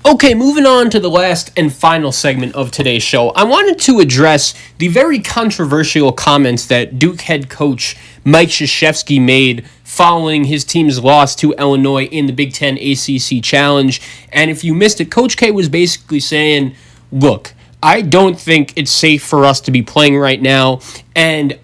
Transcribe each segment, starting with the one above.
Okay, moving on to the last and final segment of today's show, I wanted to address the very controversial comments that Duke head coach Mike Krzyzewski made following his team's loss to Illinois in the Big Ten ACC Challenge. And if you missed it, Coach K was basically saying, look, I don't think it's safe for us to be playing right now. And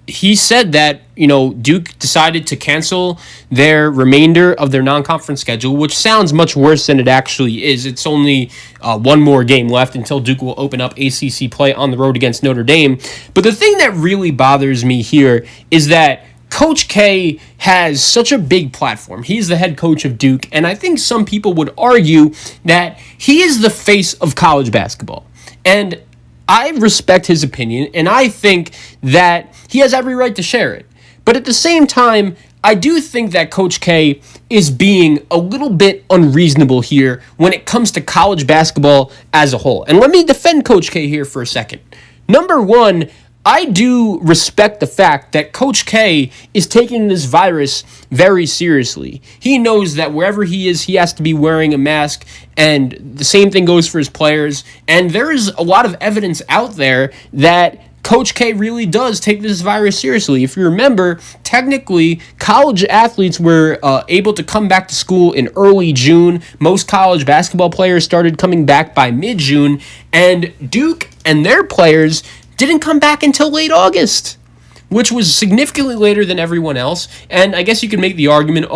he said that, Duke decided to cancel their remainder of their non-conference schedule, which sounds much worse than it actually is. It's only one more game left until Duke will open up ACC play on the road against Notre Dame. But the thing that really bothers me here is that Coach K has such a big platform. He's the head coach of Duke, and I think some people would argue that he is the face of college basketball. And I respect his opinion, and I think that he has every right to share it. But at the same time, I do think that Coach K is being a little bit unreasonable here when it comes to college basketball as a whole. And let me defend Coach K here for a second. Number one, I do respect the fact that Coach K is taking this virus very seriously. He knows that wherever he is, he has to be wearing a mask, and the same thing goes for his players. And there is a lot of evidence out there that Coach K really does take this virus seriously. If you remember, technically, college athletes were able to come back to school in early June. Most college basketball players started coming back by mid-June, and Duke and their players didn't come back until late August, which was significantly later than everyone else. And I guess you could make the argument,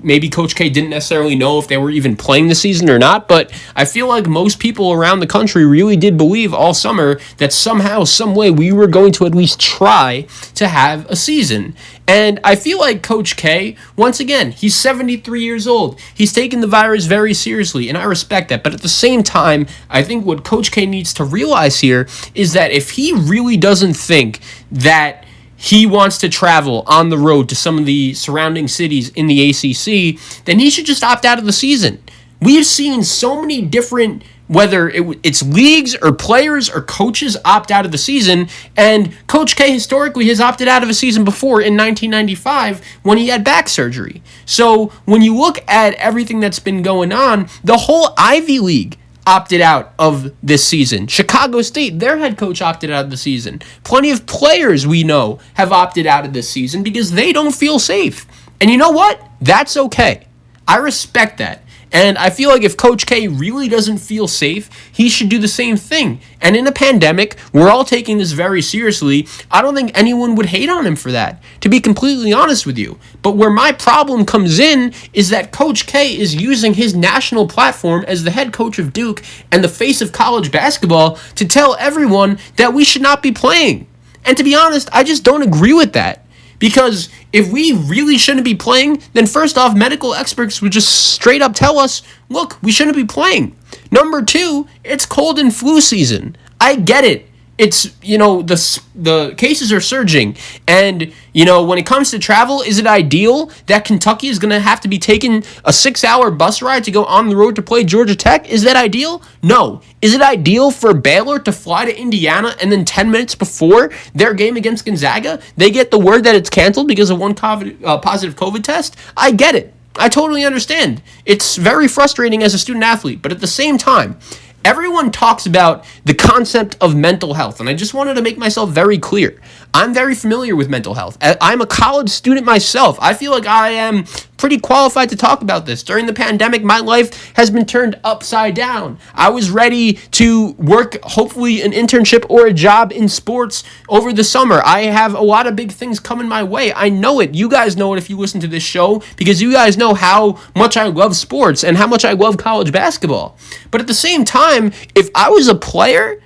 maybe Coach K didn't necessarily know if they were even playing the season or not, but I feel like most people around the country really did believe all summer that somehow, some way, we were going to at least try to have a season. And I feel like Coach K, once again, he's 73 years old. He's taken the virus very seriously, and I respect that. But at the same time, I think what Coach K needs to realize here is that if he really doesn't think that he wants to travel on the road to some of the surrounding cities in the ACC, then he should just opt out of the season. We've seen so many different, whether it's leagues or players or coaches, opt out of the season, and Coach K historically has opted out of a season before in 1995 when he had back surgery. So when you look at everything that's been going on, the whole Ivy League opted out of this season. Chicago State, their head coach, opted out of the season. Plenty of players we know have opted out of this season because they don't feel safe. And you know what? That's okay. I respect that. And I feel like if Coach K really doesn't feel safe, he should do the same thing. And in a pandemic, we're all taking this very seriously. I don't think anyone would hate on him for that, to be completely honest with you. But where my problem comes in is that Coach K is using his national platform as the head coach of Duke and the face of college basketball to tell everyone that we should not be playing. And to be honest, I just don't agree with that. Because if we really shouldn't be playing, then first off, medical experts would just straight up tell us, look, we shouldn't be playing. Number two, it's cold and flu season. I get it. It's, the cases are surging. And, when it comes to travel, is it ideal that Kentucky is going to have to be taking a 6-hour bus ride to go on the road to play Georgia Tech? Is that ideal? No. Is it ideal for Baylor to fly to Indiana and then 10 minutes before their game against Gonzaga, they get the word that it's canceled because of one positive COVID test? I get it. I totally understand. It's very frustrating as a student athlete, but at the same time, everyone talks about the concept of mental health, and I just wanted to make myself very clear. I'm very familiar with mental health. I'm a college student myself. I feel like I am pretty qualified to talk about this. During the pandemic, my life has been turned upside down. I was ready to work, hopefully, an internship or a job in sports over the summer. I have a lot of big things coming my way. I know it. You guys know it if you listen to this show, because you guys know how much I love sports and how much I love college basketball. But at the same time, if I was a player,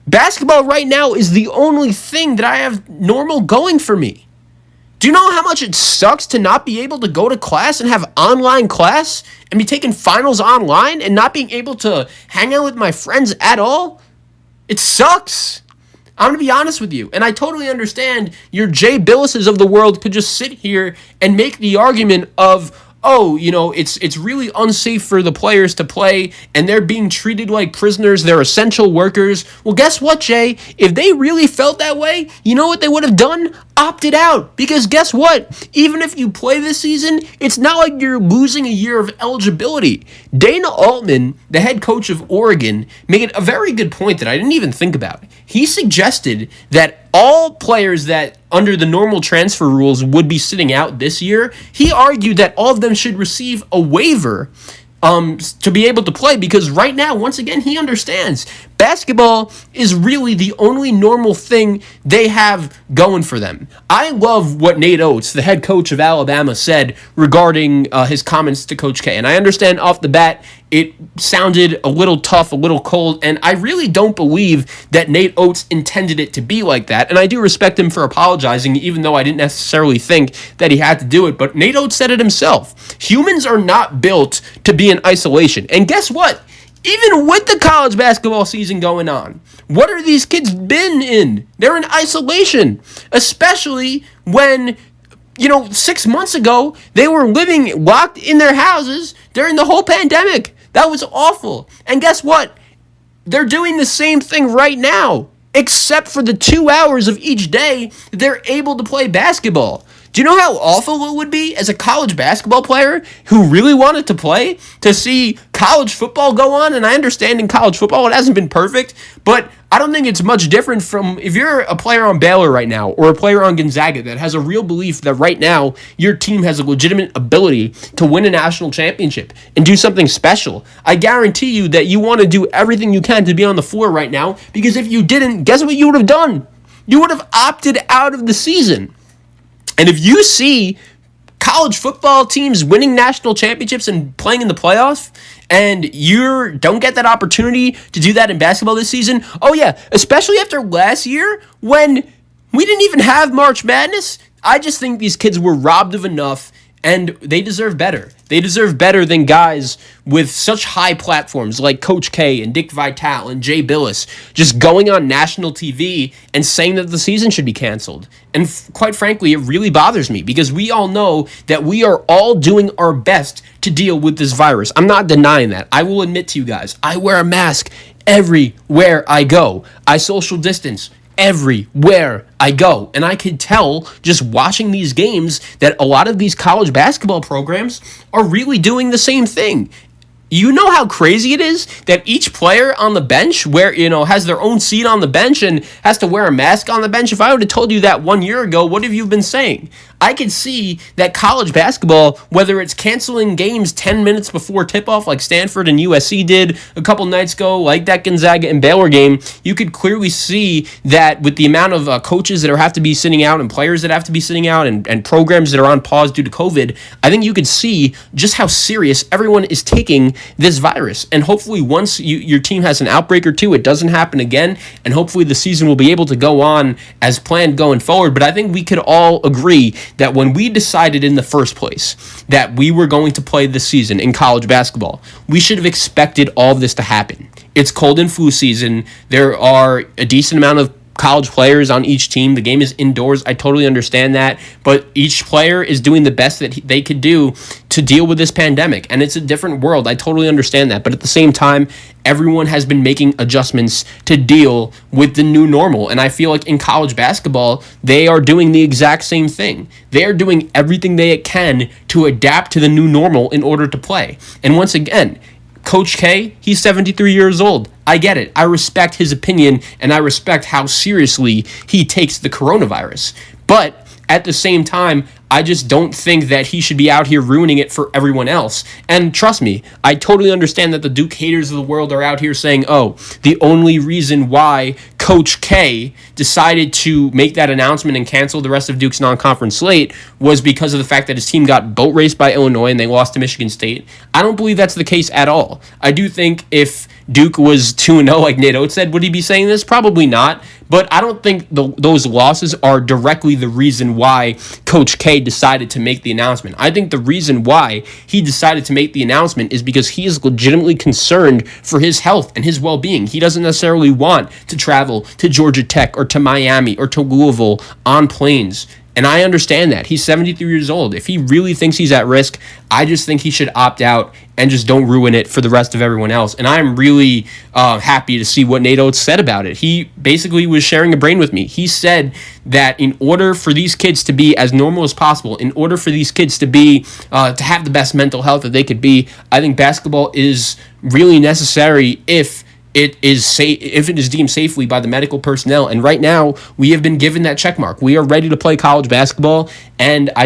basketball right now is the only thing that I have normal going for me. Do you know how much it sucks to not be able to go to class and have online class and be taking finals online and not being able to hang out with my friends at all? It sucks. I'm going to be honest with you. And I totally understand your Jay Billises of the world could just sit here and make the argument of, oh, it's really unsafe for the players to play and they're being treated like prisoners. They're essential workers. Well, guess what, Jay? If they really felt that way, you know what they would have done? Opted out. Because guess what? Even if you play this season, it's not like you're losing a year of eligibility. Dana Altman, the head coach of Oregon, made a very good point that I didn't even think about. He suggested that all players that under the normal transfer rules would be sitting out this year, he argued that all of them should receive a waiver to be able to play, because right now, once again, he understands basketball is really the only normal thing they have going for them. I love what Nate Oatts, the head coach of Alabama, said regarding his comments to Coach K. And I understand off the bat, it sounded a little tough, a little cold, and I really don't believe that Nate Oatts intended it to be like that. And I do respect him for apologizing, even though I didn't necessarily think that he had to do it. But Nate Oatts said it himself. Humans are not built to be in isolation. And guess what? Even with the college basketball season going on, what are these kids been in? They're in isolation, especially when 6 months ago, they were living locked in their houses during the whole pandemic. That was awful. And guess what? They're doing the same thing right now, except for the 2 hours of each day they're able to play basketball. Do you know how awful it would be as a college basketball player who really wanted to play to see college football go on? And I understand in college football it hasn't been perfect, but I don't think it's much different from if you're a player on Baylor right now or a player on Gonzaga that has a real belief that right now your team has a legitimate ability to win a national championship and do something special. I guarantee you that you want to do everything you can to be on the floor right now, because if you didn't, guess what you would have done? You would have opted out of the season. And if you see college football teams winning national championships and playing in the playoffs, and you don't get that opportunity to do that in basketball this season, oh yeah, especially after last year when we didn't even have March Madness, I just think these kids were robbed of enough, and they deserve better. They deserve better than guys with such high platforms like Coach K and Dick Vitale and Jay Billis just going on national TV and saying that the season should be canceled. And quite frankly, it really bothers me, because we all know that we are all doing our best to deal with this virus. I'm not denying that. I will admit to you guys, I wear a mask everywhere I go. I social distance everywhere I go. And I could tell just watching these games that a lot of these college basketball programs are really doing the same thing. You know how crazy it is that each player on the bench has their own seat on the bench and has to wear a mask on the bench? If I would have told you that 1 year ago, what have you been saying? I could see that college basketball, whether it's canceling games 10 minutes before tip-off like Stanford and USC did a couple nights ago, like that Gonzaga and Baylor game, you could clearly see that with the amount of coaches that have to be sitting out and players that have to be sitting out and programs that are on pause due to COVID, I think you could see just how serious everyone is taking this virus. And hopefully once your team has an outbreak or two, it doesn't happen again, and hopefully the season will be able to go on as planned going forward. But I think we could all agree that when we decided in the first place that we were going to play this season in college basketball, we should have expected all of this to happen. It's cold and flu season. There are a decent amount of college players on each team. The game is indoors. I totally understand that. But each player is doing the best that they could do to deal with this pandemic. And it's a different world. I totally understand that. But at the same time, everyone has been making adjustments to deal with the new normal. And I feel like in college basketball, they are doing the exact same thing. They are doing everything they can to adapt to the new normal in order to play. And once again, Coach K, he's 73 years old. I get it. I respect his opinion, and I respect how seriously he takes the coronavirus. But at the same time, I just don't think that he should be out here ruining it for everyone else. And trust me, I totally understand that the Duke haters of the world are out here saying, oh, the only reason why Coach K decided to make that announcement and cancel the rest of Duke's non-conference slate was because of the fact that his team got boat raced by Illinois and they lost to Michigan State. I don't believe that's the case at all. I do think if Duke was 2-0 like Nate Oatts said, would he be saying this? Probably not. But I don't think those losses are directly the reason why Coach K decided to make the announcement. I think the reason why he decided to make the announcement is because he is legitimately concerned for his health and his well-being. He doesn't necessarily want to travel to Georgia Tech or to Miami or to Louisville on planes And I understand that. He's 73 years old. If he really thinks he's at risk, I just think he should opt out and just don't ruin it for the rest of everyone else. And I'm really happy to see what Nate Oatts said about it. He basically was sharing a brain with me. He said that in order for these kids to be as normal as possible, in order for these kids to be to have the best mental health that they could be, I think basketball is really necessary if it is safe, if it is deemed safely by the medical personnel. And right now, we have been given that check mark. We are ready to play college basketball, and I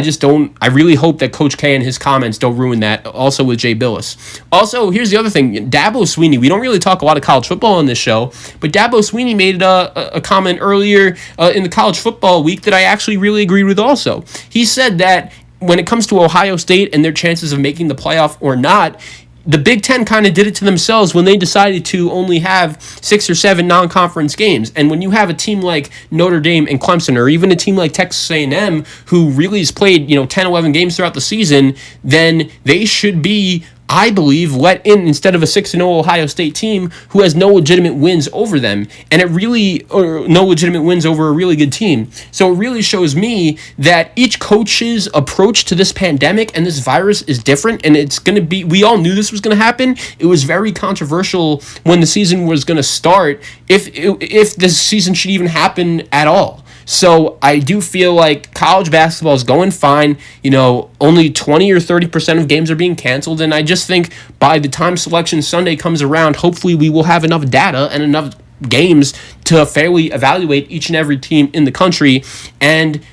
really hope that Coach K and his comments don't ruin that, also with Jay Billis. Also, here's the other thing. Dabo Swinney, we don't really talk a lot of college football on this show, but Dabo Swinney made a comment earlier in the college football week that I actually really agreed with also. He said that when it comes to Ohio State and their chances of making the playoff or not, the Big Ten kind of did it to themselves when they decided to only have 6 or 7 non-conference games. And when you have a team like Notre Dame and Clemson, or even a team like Texas A&M, who really has played 10, 11 games throughout the season, then they should be, I believe, let in instead of a 6-0 Ohio State team who has no legitimate wins over them, or no legitimate wins over a really good team. So it really shows me that each coach's approach to this pandemic and this virus is different, and it's going to be, we all knew this was going to happen. It was very controversial when the season was going to start, if this season should even happen at all. So I do feel like college basketball is going fine. Only 20 or 30% of games are being canceled. And I just think by the time Selection Sunday comes around, hopefully we will have enough data and enough games to fairly evaluate each and every team in the country. And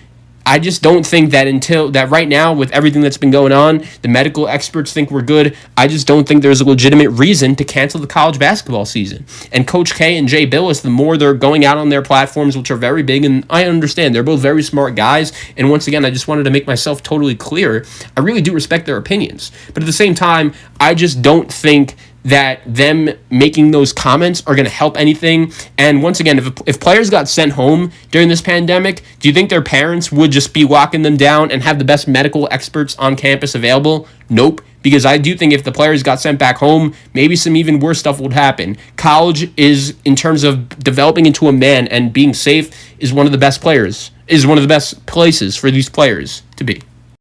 I just don't think that right now, with everything that's been going on, the medical experts think we're good. I just don't think there's a legitimate reason to cancel the college basketball season. And Coach K and Jay Billis, the more they're going out on their platforms, which are very big, and I understand they're both very smart guys. And once again, I just wanted to make myself totally clear. I really do respect their opinions. But at the same time, I just don't think that them making those comments are going to help anything. And once again, if players got sent home during this pandemic, do you think their parents would just be locking them down and have the best medical experts on campus available? Nope. Because I do think if the players got sent back home, maybe some even worse stuff would happen. College is, in terms of developing into a man and being safe, is one of the best places for these players to be.